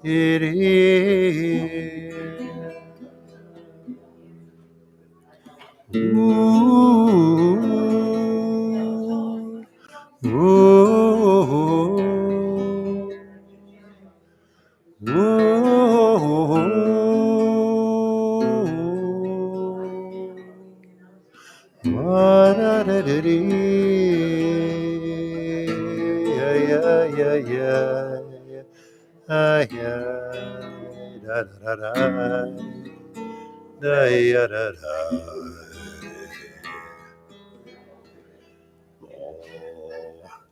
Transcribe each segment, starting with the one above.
It is. Ooh, ooh,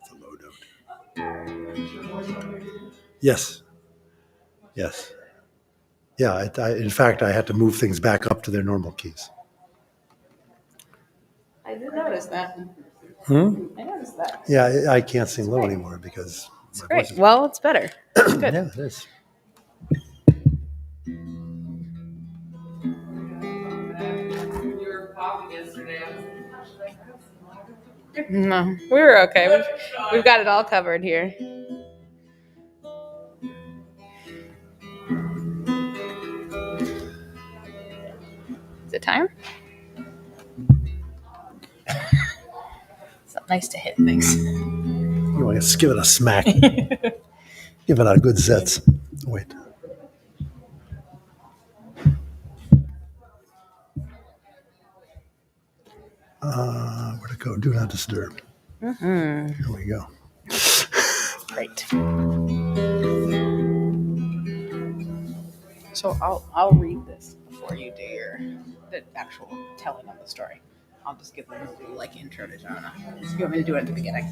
it's a low note. Yes. Yes. Yeah. In fact, I had to move things back up to their normal keys. I did notice that. I noticed that. Yeah, I can't sing low anymore because It's my great. voice is. Well, it's better. It's good. Yeah, it is. You were coughing yesterday. No, we were okay. We've got it all covered here. Is it time? It's not nice to hit things. You want to just give it a smack. Give it a good zets. Wait. Where'd it go? Do not disturb. Here we go. Great. So I'll read this before you do the actual telling of the story. I'll just give them a little intro to Jonah. You want me to do it at the beginning?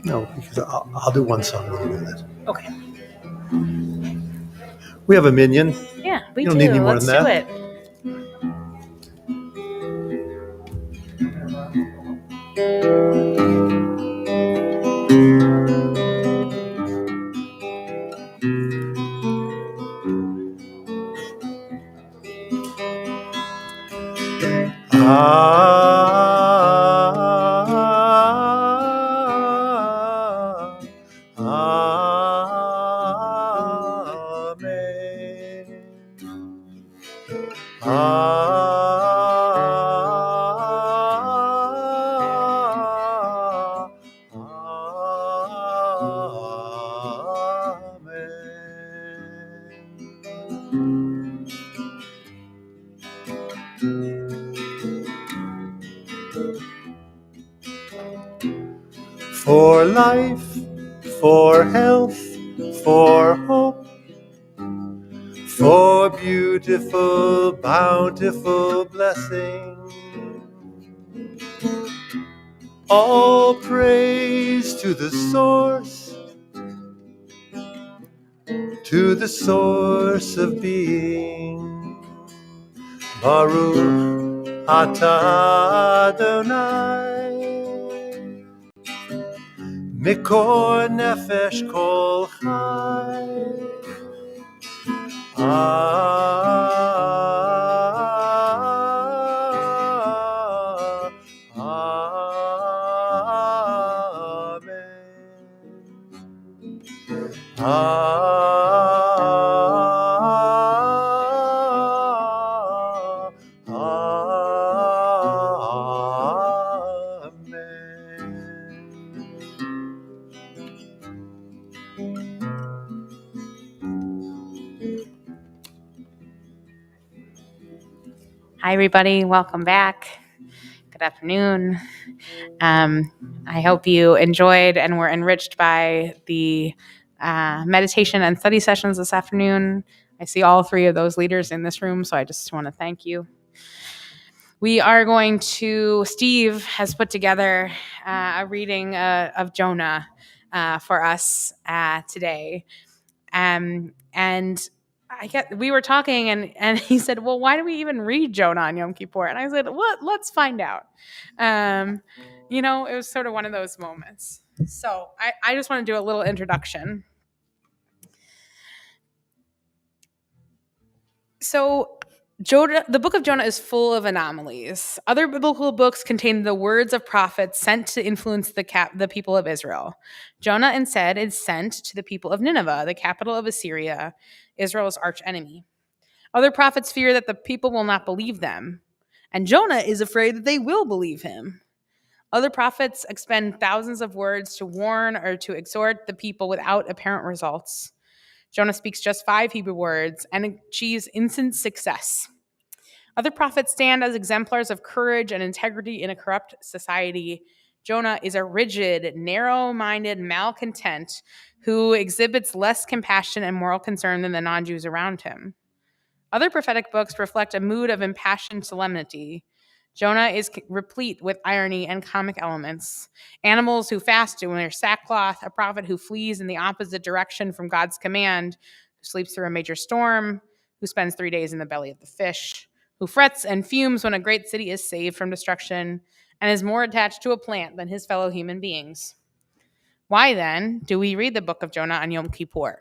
No, because I'll do one song when you do that. Okay. We have a minion. Yeah, we You do. don't need any more Let's than do that. it. For life, for health, for hope, for beautiful, bountiful blessing. All praise to the source of being. Baruch atah Adonai, mikor nefesh kol chai. Hi, everybody. Welcome back. Good afternoon. I hope you enjoyed and were enriched by the meditation and study sessions this afternoon. I see all three of those leaders in this room, so I just want to thank you. We are Steve has put together a reading of Jonah. for us today. And we were talking, and he said, "Well, why do we even read Jonah on Yom Kippur?" And I said, "Well, let's find out." It was sort of one of those moments. So I just want to do a little introduction. So Jonah, the book of Jonah is full of anomalies. Other biblical books contain the words of prophets sent to influence the people of Israel. Jonah instead is sent to the people of Nineveh, the capital of Assyria, Israel's archenemy. Other prophets fear that the people will not believe them, and Jonah is afraid that they will believe him. Other prophets expend thousands of words to warn or to exhort the people without apparent results. Jonah speaks just 5 Hebrew words and achieves instant success. Other prophets stand as exemplars of courage and integrity in a corrupt society. Jonah is a rigid, narrow-minded malcontent who exhibits less compassion and moral concern than the non-Jews around him. Other prophetic books reflect a mood of impassioned solemnity. Jonah is replete with irony and comic elements. Animals who fast and wear sackcloth, a prophet who flees in the opposite direction from God's command, who sleeps through a major storm, who spends 3 days in the belly of the fish, who frets and fumes when a great city is saved from destruction, and is more attached to a plant than his fellow human beings. Why, then, do we read the book of Jonah on Yom Kippur?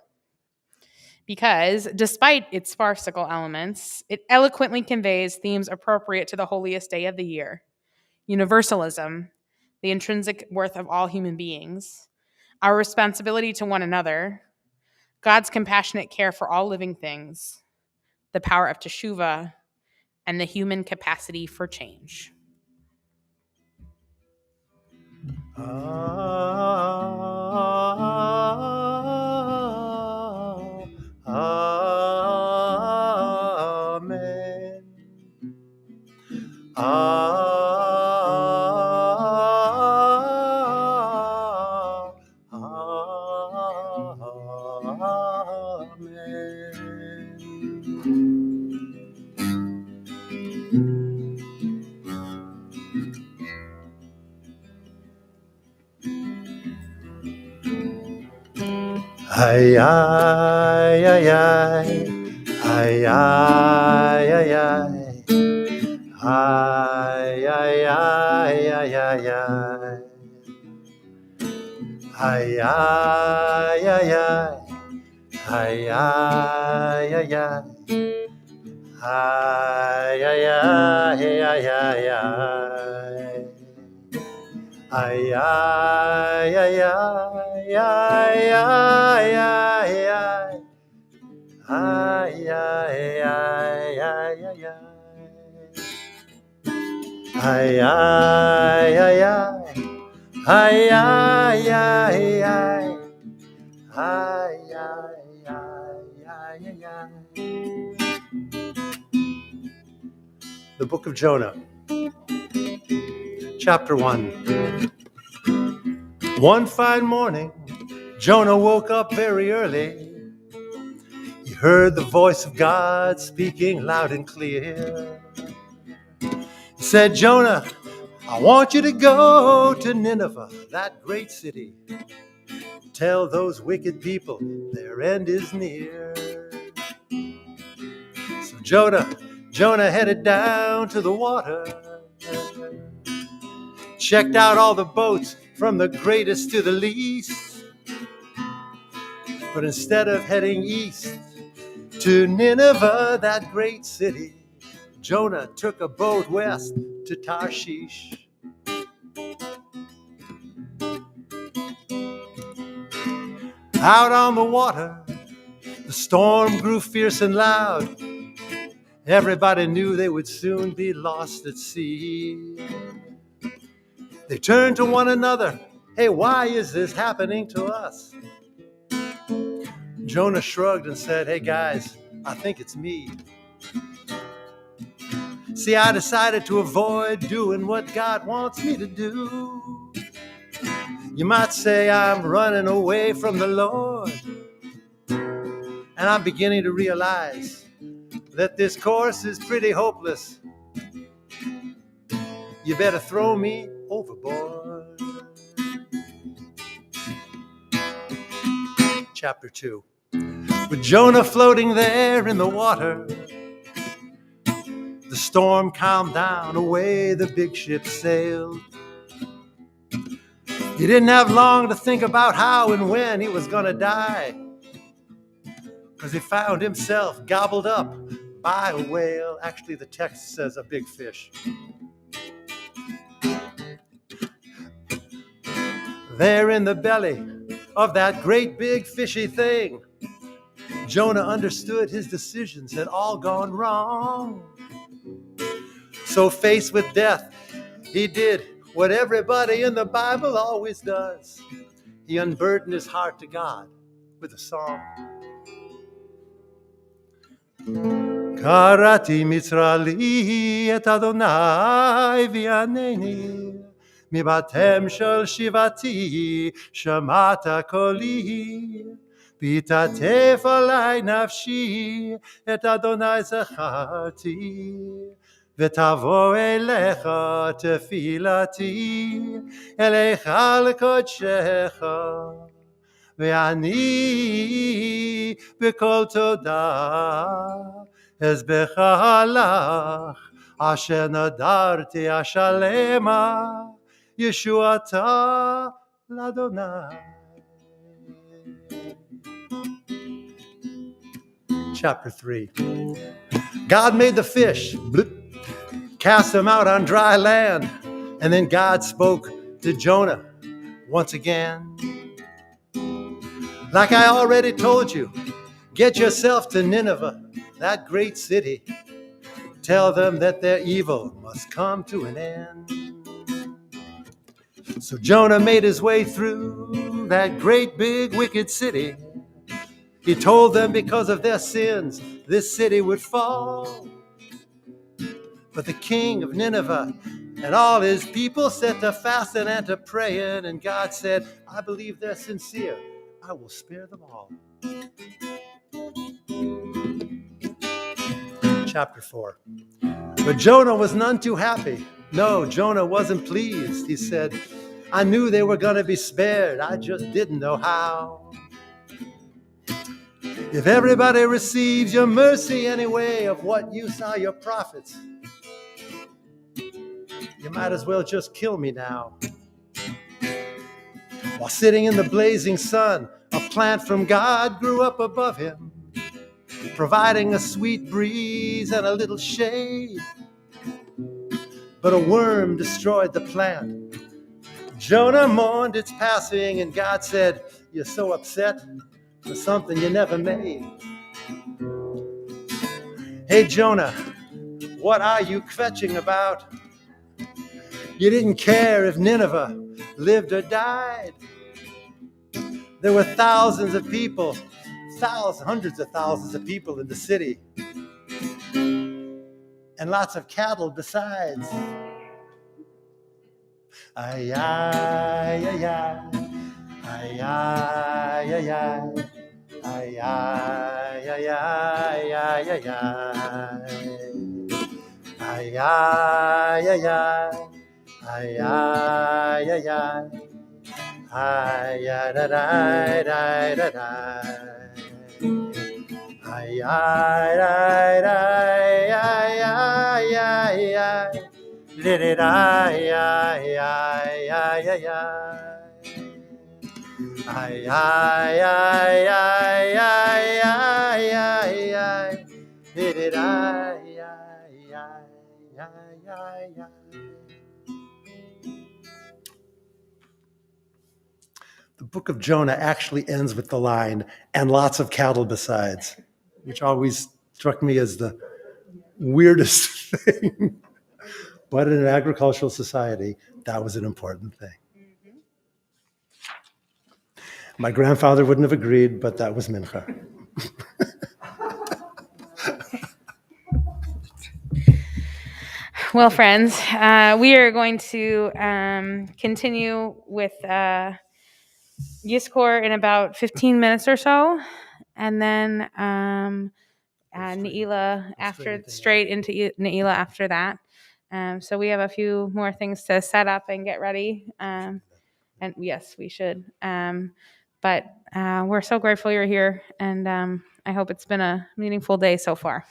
Because despite its farcical elements, it eloquently conveys themes appropriate to the holiest day of the year: universalism, the intrinsic worth of all human beings, our responsibility to one another, God's compassionate care for all living things, the power of teshuvah, and the human capacity for change. Amen. Ay, ay, ay, ay, ay, ay, ay, ay. Ay, ay, ay, ay, ay, ay. Ay, ay, ay, ay. Ay, ay, ay, ay. Ay, ay, ay, ay, ay, ay. Ay, ay, ay, ay, ay, ay, ay, ay. Ay, ay, ay, ay, ay, ay. Ay, ay, ay, ay. Ay, ay, ay, ay. Ay, ay, ay, ay, ay. The Book of Jonah, Chapter 1. One fine morning, Jonah woke up very early. He heard the voice of God speaking loud and clear. He said, "Jonah, I want you to go to Nineveh, that great city. Tell those wicked people their end is near." So Jonah headed down to the water, checked out all the boats from the greatest to the least. But instead of heading east to Nineveh, that great city, Jonah took a boat west to Tarshish. Out on the water, the storm grew fierce and loud. Everybody knew they would soon be lost at sea. They turned to one another. "Hey, why is this happening to us?" Jonah shrugged and said, "Hey guys, I think it's me. See, I decided to avoid doing what God wants me to do. You might say I'm running away from the Lord. And I'm beginning to realize that this course is pretty hopeless. You better throw me overboard." chapter 2. With Jonah floating there in the water, the storm calmed down, away the big ship sailed. He didn't have long to think about how and when he was going to die, because he found himself gobbled up by a whale. Actually, the text says a big fish. There in the belly of that great big fishy thing, Jonah understood his decisions had all gone wrong. So faced with death, he did what everybody in the Bible always does. He unburdened his heart to God with a song. Karati mitzrali et Adonai v'yaneni mibatem shel shivati shamata koli v'tatef alai nafshi et Adonai zacharti v'tavo elecha tefilati elecha l'kodshecha ואני בכל תודה אזבח לך אשר נדרתי השלמה ישועתה לאדוני. Chapter 3. God made the fish, cast them out on dry land, and then God spoke to Jonah once again. Like I already told you, get yourself to Nineveh, that great city. Tell them that their evil must come to an end. So Jonah made his way through that great big wicked city. He told them because of their sins, this city would fall. But the king of Nineveh and all his people set to fasting and to praying, and God said, I believe they're sincere. I will spare them all. Chapter 4. But Jonah was none too happy. No, Jonah wasn't pleased. He said, I knew they were going to be spared. I just didn't know how. If everybody receives your mercy anyway, of what use are your prophets? You might as well just kill me now. While sitting in the blazing sun, a plant from God grew up above him, providing a sweet breeze and a little shade. But a worm destroyed the plant. Jonah mourned its passing, and God said, you're so upset for something you never made. Hey, Jonah, what are you kvetching about? You didn't care if Nineveh lived or died. There were thousands of people, hundreds of thousands of people in the city, and lots of cattle besides. Ay, ay, ay, ay, ay, ay, ay, ay, ay, ay, ay, ay, ay, ay, ay, ay, ay, ay, ay, ay. Ay, ay, da, da, da, da, da. Ay, ay, da, da, ay, ay, ay, ay. Did it, ay, ay, ay, ay, ay, ay. Ay, ay, ay, ay, ay, ay, ay, ay. Did it, ay, ay, ay, ay, ay, ay. The book of Jonah actually ends with the line, and lots of cattle besides, which always struck me as the weirdest thing. But in an agricultural society, that was an important thing. My grandfather wouldn't have agreed, but that was mincha. Well, friends, we are going to continue with Yizkor in about 15 minutes or so, and then Ne'ilah straight into Ne'ilah after that. So we have a few more things to set up and get ready. And yes, we should. But we're so grateful you're here, and I hope it's been a meaningful day so far.